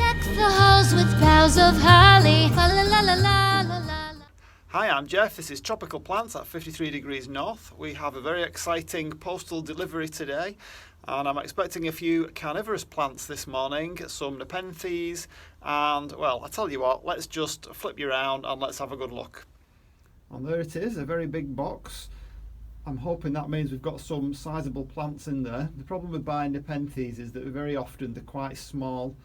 Deck the halls with boughs of holly. La la la la la la la. Hi, I'm Jeff. This is Tropical Plants at 53 degrees north. We have a very exciting postal delivery today, and I'm expecting a few carnivorous plants this morning, some Nepenthes, and well, I tell you what, let's just flip you around and let's have a good look. And there it is, a very big box. I'm hoping that means we've got some sizable plants in there. The problem with buying Nepenthes is that very often they're quite small.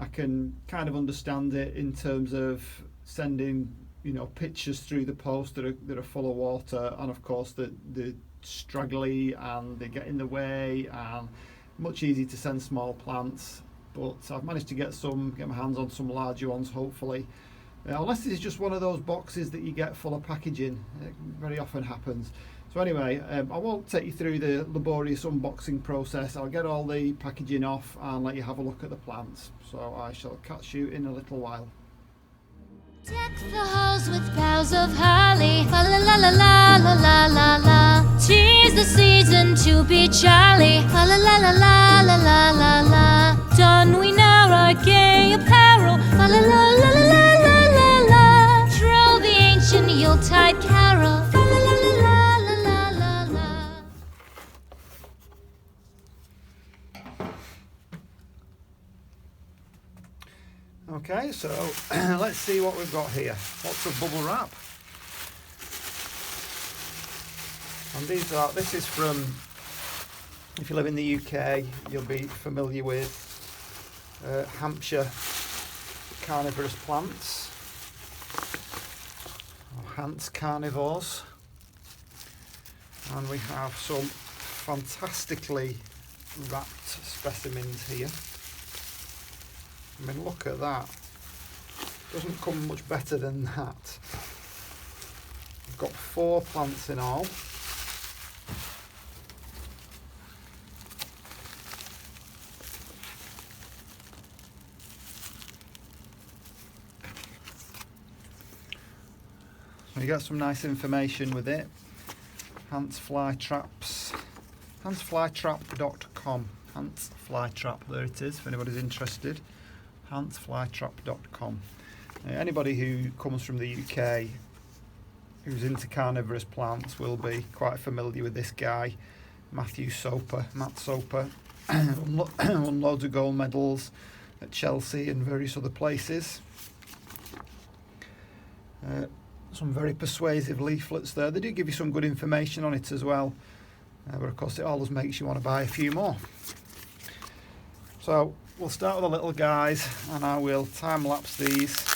I can kind of understand it in terms of sending, you know, pictures through the post that are full of water, and of course they're straggly and they get in the way, and much easier to send small plants. But I've managed to get my hands on some larger ones, hopefully. Unless this is just one of those boxes that you get full of packaging, it very often happens. So anyway, I won't take you through the laborious unboxing process. I'll get all the packaging off and let you have a look at the plants. So I shall catch you in a little while. Deck the halls with boughs of holly. La la la la la la la la la. 'Tis the season to be jolly. La la la la la la la la la. Don we now our gay apparel. La la la la la la la la la. Troll the ancient Yuletide carol. La la la la la la la la. Okay, so let's see what we've got here. Lots of bubble wrap. And this is from, if you live in the UK, you'll be familiar with Hampshire carnivorous plants, or Hants carnivores. And we have some fantastically wrapped specimens here. I mean, look at that. Doesn't come much better than that. We've got 4 plants in all. So you get some nice information with it. Hants Flytraps. HantsFlytrap.com. Hants Flytrap, there it is, if anybody's interested. HantsFlytrap.com. Anybody who comes from the UK who's into carnivorous plants will be quite familiar with this guy, Matt Soper. Won loads of gold medals at Chelsea and various other places. Some very persuasive leaflets there. They do give you some good information on it as well, but of course it always makes you want to buy a few more. So we'll start with the little guys, and I will time lapse these.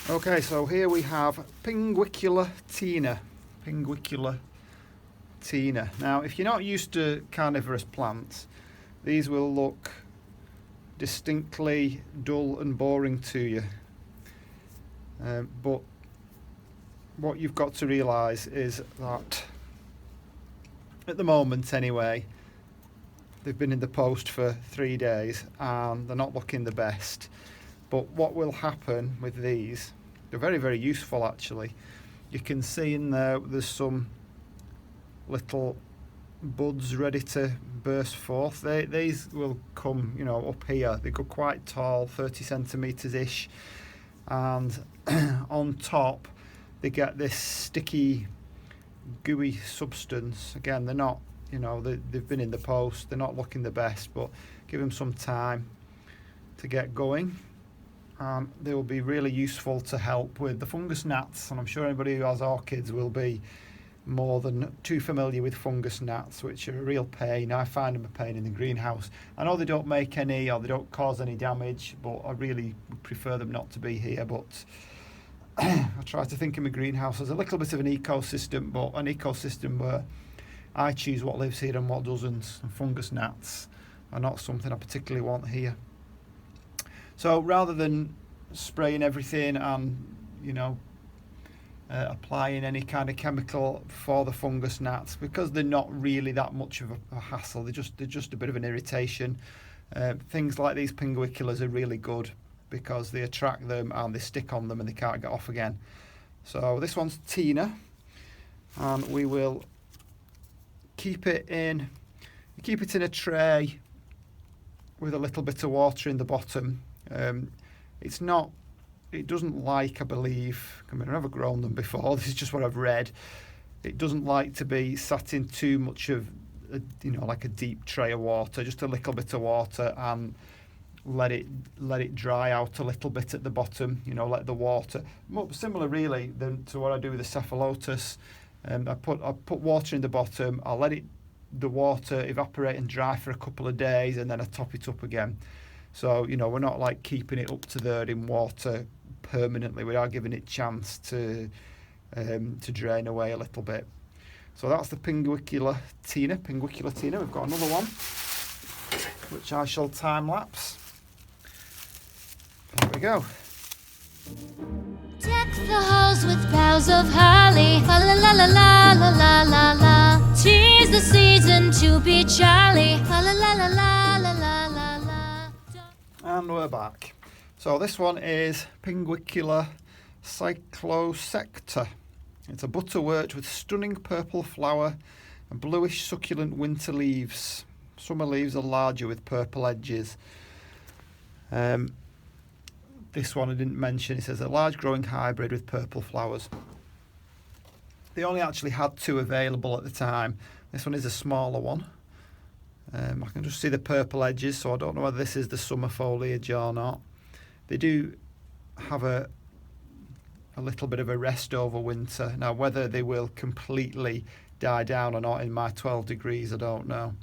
Okay, so here we have Pinguicula Tina. Now, if you're not used to carnivorous plants, these will look distinctly dull and boring to you, but what you've got to realise is that at the moment anyway, they've been in the post for 3 days and they're not looking the best. But what will happen with these, they're very, very useful actually. You can see in there there's some little buds ready to burst forth. These will come, you know, up here. They go quite tall, 30 centimetres ish, and on top they get this sticky, gooey substance. Again, they're not, you know, they've been in the post, they're not looking the best, but give them some time to get going. They will be really useful to help with the fungus gnats, and I'm sure anybody who has orchids will be more than too familiar with fungus gnats, which are a real pain. I find them a pain in the greenhouse. I know they don't make any, or they don't cause any damage, but I really prefer them not to be here. But I try to think of my greenhouse as a little bit of an ecosystem, but an ecosystem where I choose what lives here and what doesn't, and fungus gnats are not something I particularly want here. So rather than spraying everything and, you know, applying any kind of chemical for the fungus gnats, because they're not really that much of a hassle, they're just a bit of an irritation. Things like these Pinguiculas are really good because they attract them and they stick on them and they can't get off again. So this one's Tina, and we will keep it in a tray with a little bit of water in the bottom. It doesn't like, I believe, I mean, I've never grown them before, this is just what I've read. It doesn't like to be sat in too much of, like a deep tray of water, just a little bit of water, and let it dry out a little bit at the bottom, let the water, similar really to what I do with the cephalotus. I put water in the bottom, I'll let the water evaporate and dry for a couple of days, and then I top it up again. So, we're not like keeping it up to there in water permanently. We are giving it chance to drain away a little bit. So that's the Pinguicula Tina. We've got another one, which I shall time lapse. There we go. Deck the halls with boughs of holly, la la la la la la la la. 'Tis the season to be jolly, la la la la la la la la. And we're back. So this one is Pinguicula Cyclosecta. It's a butterwort with stunning purple flower and bluish succulent winter leaves. Summer leaves are larger with purple edges. This one I didn't mention. It says a large growing hybrid with purple flowers. They only actually had 2 available at the time. This one is a smaller one. I can just see the purple edges, so I don't know whether this is the summer foliage or not. They do have a little bit of a rest over winter. Now, whether they will completely die down or not in my 12 degrees, I don't know.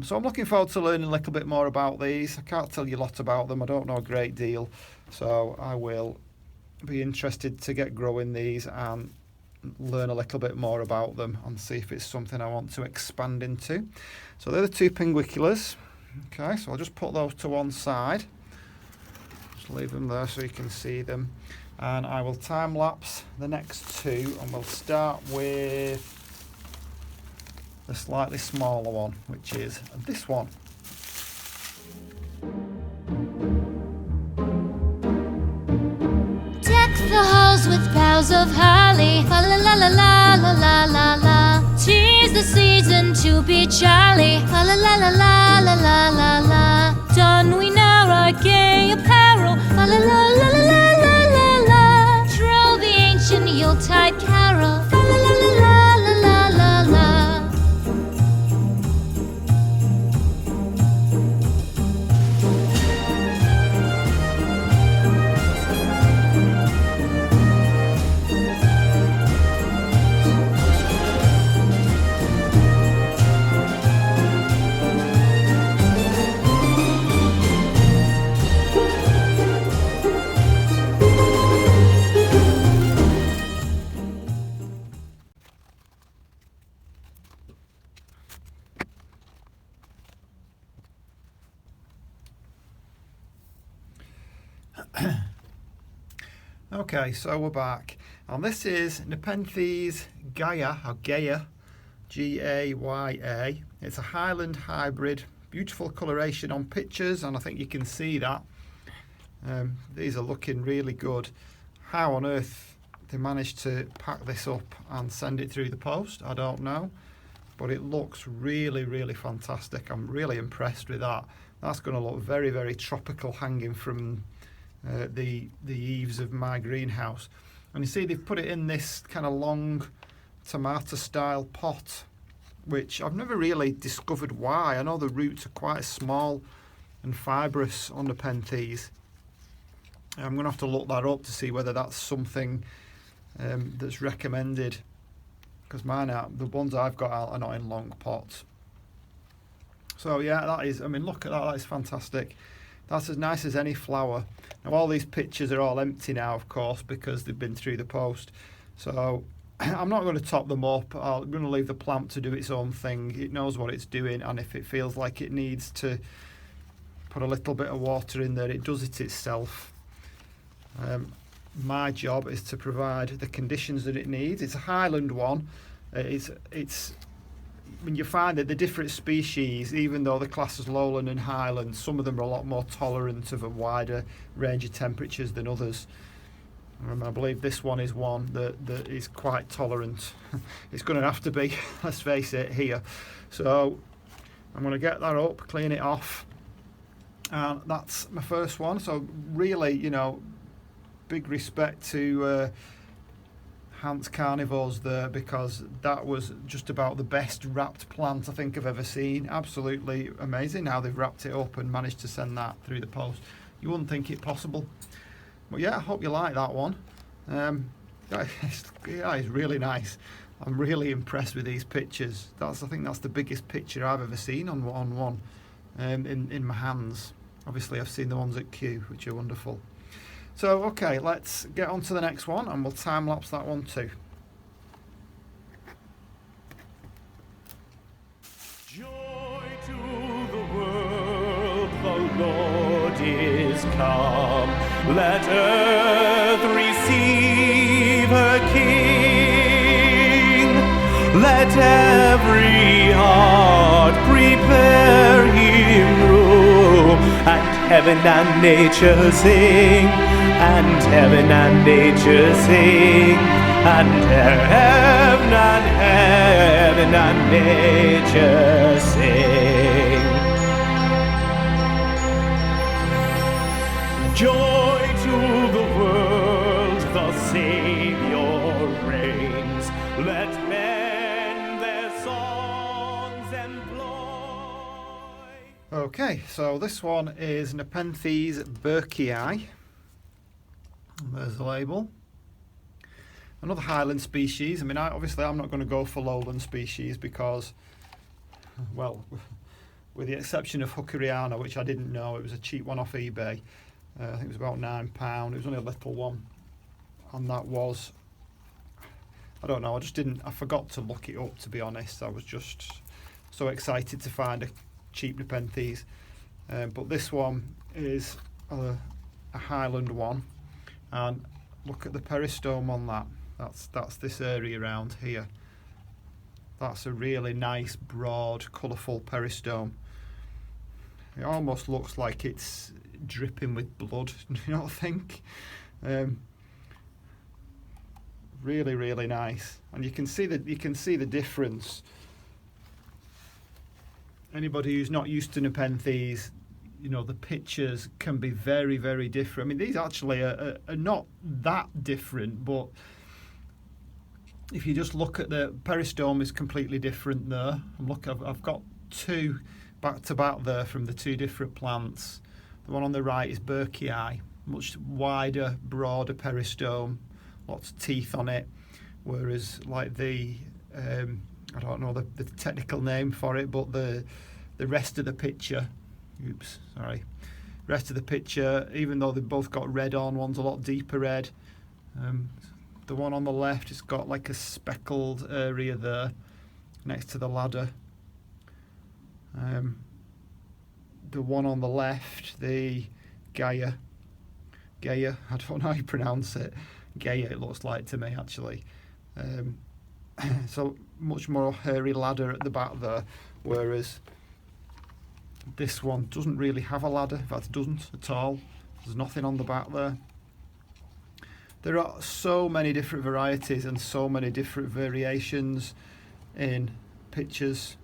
So I'm looking forward to learning a little bit more about these. I can't tell you a lot about them. I don't know a great deal. So I will be interested to get growing these and learn a little bit more about them and see if it's something I want to expand into. So they're the 2 Pinguiculas. Okay, so I'll just put those to one side. Just leave them there so you can see them. And I will time lapse the next 2, and we'll start with the slightly smaller one, which is this one. Deck the halls with boughs of holly, la la la la la la la la. 'Tis the season to be jolly, la la la la la la la la. Don we now our gay apparel, la la la la la la la la. Troll the ancient Yuletide carol, la la la la la la la la. Okay, so we're back, and this is Nepenthes Gaya, or Gaya, G-A-Y-A. It's a Highland hybrid, beautiful coloration on pictures, and I think you can see that. These are looking really good. How on earth they managed to pack this up and send it through the post, I don't know, but it looks really, really fantastic. I'm really impressed with that. That's going to look very, very tropical hanging from the eaves of my greenhouse. And you see they've put it in this kind of long tomato style pot, which I've never really discovered why. I know the roots are quite small and fibrous on the Nepenthes. I'm going to have to look that up to see whether that's something that's recommended, because the ones I've got out are not in long pots. So yeah, that is, I mean, look at that, that is fantastic. That's as nice as any flower. Now all these pictures are all empty now, of course, because they've been through the post. So I'm not going to top them up. I'm going to leave the plant to do its own thing. It knows what it's doing, and if it feels like it needs to put a little bit of water in there, it does it itself. My job is to provide the conditions that it needs. It's a Highland one. It's when you find that the different species, even though they're classed as lowland and highland, some of them are a lot more tolerant of a wider range of temperatures than others. I believe this one is one that is quite tolerant. It's going to have to be, let's face it, here. So I'm going to get that up, clean it off, and that's my first one. So really, you know, big respect to Hans Carnivores there, because that was just about the best wrapped plant I think I've ever seen. Absolutely amazing how they've wrapped it up and managed to send that through the post. You wouldn't think it possible. But yeah, I hope you like that one. Yeah, it's really nice. I'm really impressed with these pictures. I think that's the biggest picture I've ever seen on one in my hands. Obviously I've seen the ones at Kew, which are wonderful. So okay, let's get on to the next one and we'll time lapse that one too. Joy to the world, the Lord is come. Let earth receive her King. Let every heart prepare him room. And heaven and nature sing. And heaven and nature sing. And heaven and nature sing. Joy to the world, the Savior reigns. Let men their songs employ. Okay, so this one is Nepenthes Burkei. There's the label. Another highland species. I mean, obviously I'm not going to go for lowland species because, well, with the exception of Hookeriana, which I didn't know, it was a cheap one off eBay. I think it was about £9. It was only a little one, and that was, I don't know, I forgot to look it up, to be honest. I was just so excited to find a cheap Nepenthes. But this one is a highland one, and look at the peristome on that. That's this area around here. That's a really nice, broad, colourful peristome. It almost looks like it's dripping with blood. Do you not think? Really, really nice, and you can see the difference. Anybody who's not used to Nepenthes, you know, the pictures can be very, very different. I mean, these actually are not that different, but if you just look at the peristome, is completely different there. And look, I've got two back to back there from the two different plants. The one on the right is Berkey, much wider, broader peristome, lots of teeth on it, whereas like the I don't know the technical name for it, but the rest of the picture, rest of the picture, even though they've both got red on, one's a lot deeper red. The one on the left has got like a speckled area there next to the ladder. The one on the left, the Gaya, I don't know how you pronounce it. Gaya, it looks like to me actually. So much more hairy ladder at the back there, whereas this one doesn't really have a ladder. In fact, it doesn't at all. There's nothing on the back there. There are so many different varieties and so many different variations in pictures,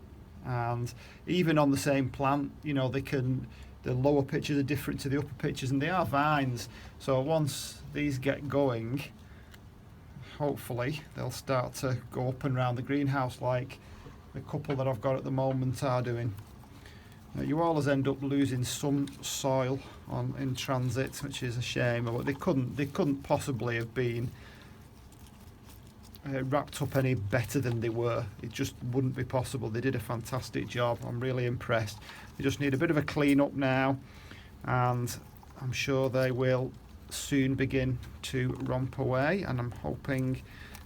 and even on the same plant, you know, the lower pictures are different to the upper pictures, and they are vines. So once these get going, hopefully they'll start to go up and round the greenhouse like the couple that I've got at the moment are doing. You always end up losing some soil in transit, which is a shame. But they couldn't possibly have been wrapped up any better than they were. It just wouldn't be possible. They did a fantastic job. I'm really impressed. They just need a bit of a clean up now, and I'm sure they will soon begin to romp away. And I'm hoping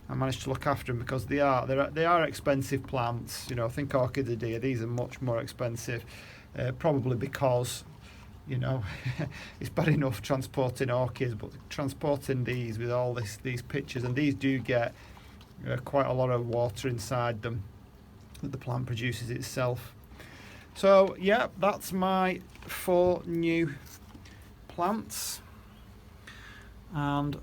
I managed to look after them, because they are expensive plants. You know, think orchidea. These are much more expensive. Probably because, you know, it's bad enough transporting orchids, but transporting these with all these pictures, and these do get quite a lot of water inside them. that the plant produces itself. So yeah, that's my 4 new plants, and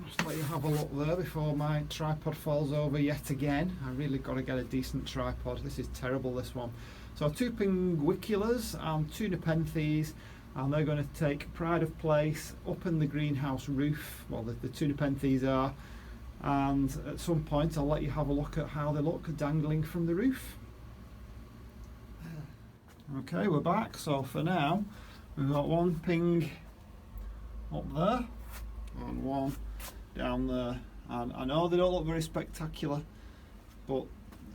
just let you have a look there before my tripod falls over yet again. I really got to get a decent tripod. This is terrible, this one. So 2 Pinguiculas and 2 Nepenthes, and they're going to take pride of place up in the greenhouse roof. Well, the 2 Nepenthes are, and at some point I'll let you have a look at how they look dangling from the roof. Okay, we're back. So for now, we've got 1 ping up there and 1 down there. And I know they don't look very spectacular, but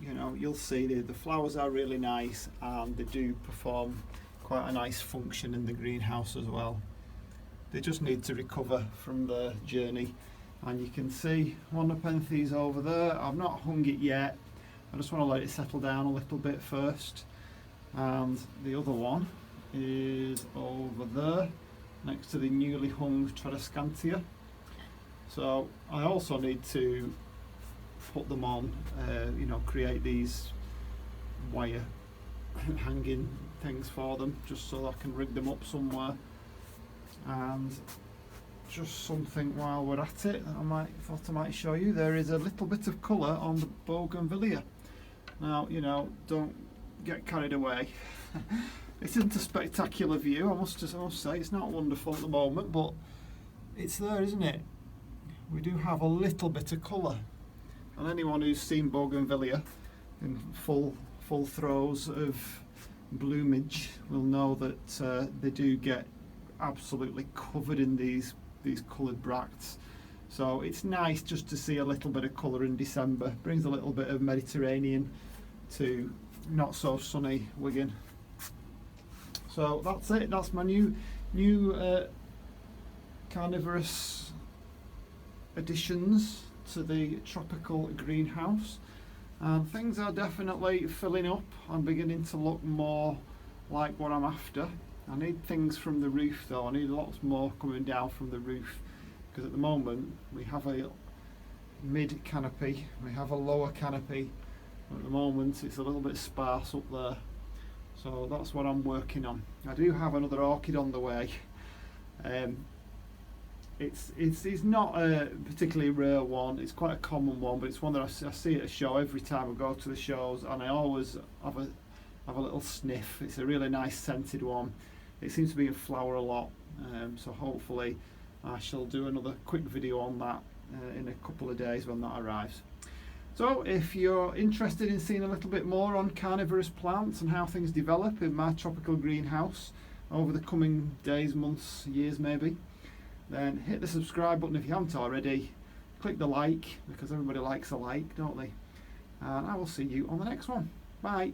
you know, you'll see the flowers are really nice, and they do perform quite a nice function in the greenhouse as well. They just need to recover from the journey. And you can see 1 Nepenthes over there. I've not hung it yet. I just want to let it settle down a little bit first. And the other one is over there next to the newly hung Tradescantia. So I also need to put them on, you know, create these wire hanging things for them, just so I can rig them up somewhere. And just something while we're at it, thought I might show you. There is a little bit of colour on the bougainvillea. Now, you know, don't get carried away. It isn't a spectacular view, I must say. It's not wonderful at the moment, but it's there, isn't it? We do have a little bit of colour, and anyone who's seen bougainvillea in full throes of bloomage will know that they do get absolutely covered in these coloured bracts. So it's nice just to see a little bit of colour in December. Brings a little bit of Mediterranean to not so sunny Wigan. So that's it. That's my new carnivorous additions to the tropical greenhouse, and things are definitely filling up. I'm beginning to look more like what I'm after. I need things from the roof though. I need lots more coming down from the roof, because at the moment we have a mid canopy, we have a lower canopy. At the moment it's a little bit sparse up there, so that's what I'm working on. I do have another orchid on the way. It's not a particularly rare one, it's quite a common one, but it's one that I see at a show every time I go to the shows, and I always have a little sniff. It's a really nice scented one. It seems to be in flower a lot, so hopefully I shall do another quick video on that in a couple of days when that arrives. So if you're interested in seeing a little bit more on carnivorous plants and how things develop in my tropical greenhouse over the coming days, months, years maybe, then hit the subscribe button if you haven't already. Click the like, because everybody likes a like, don't they? And I will see you on the next one. Bye.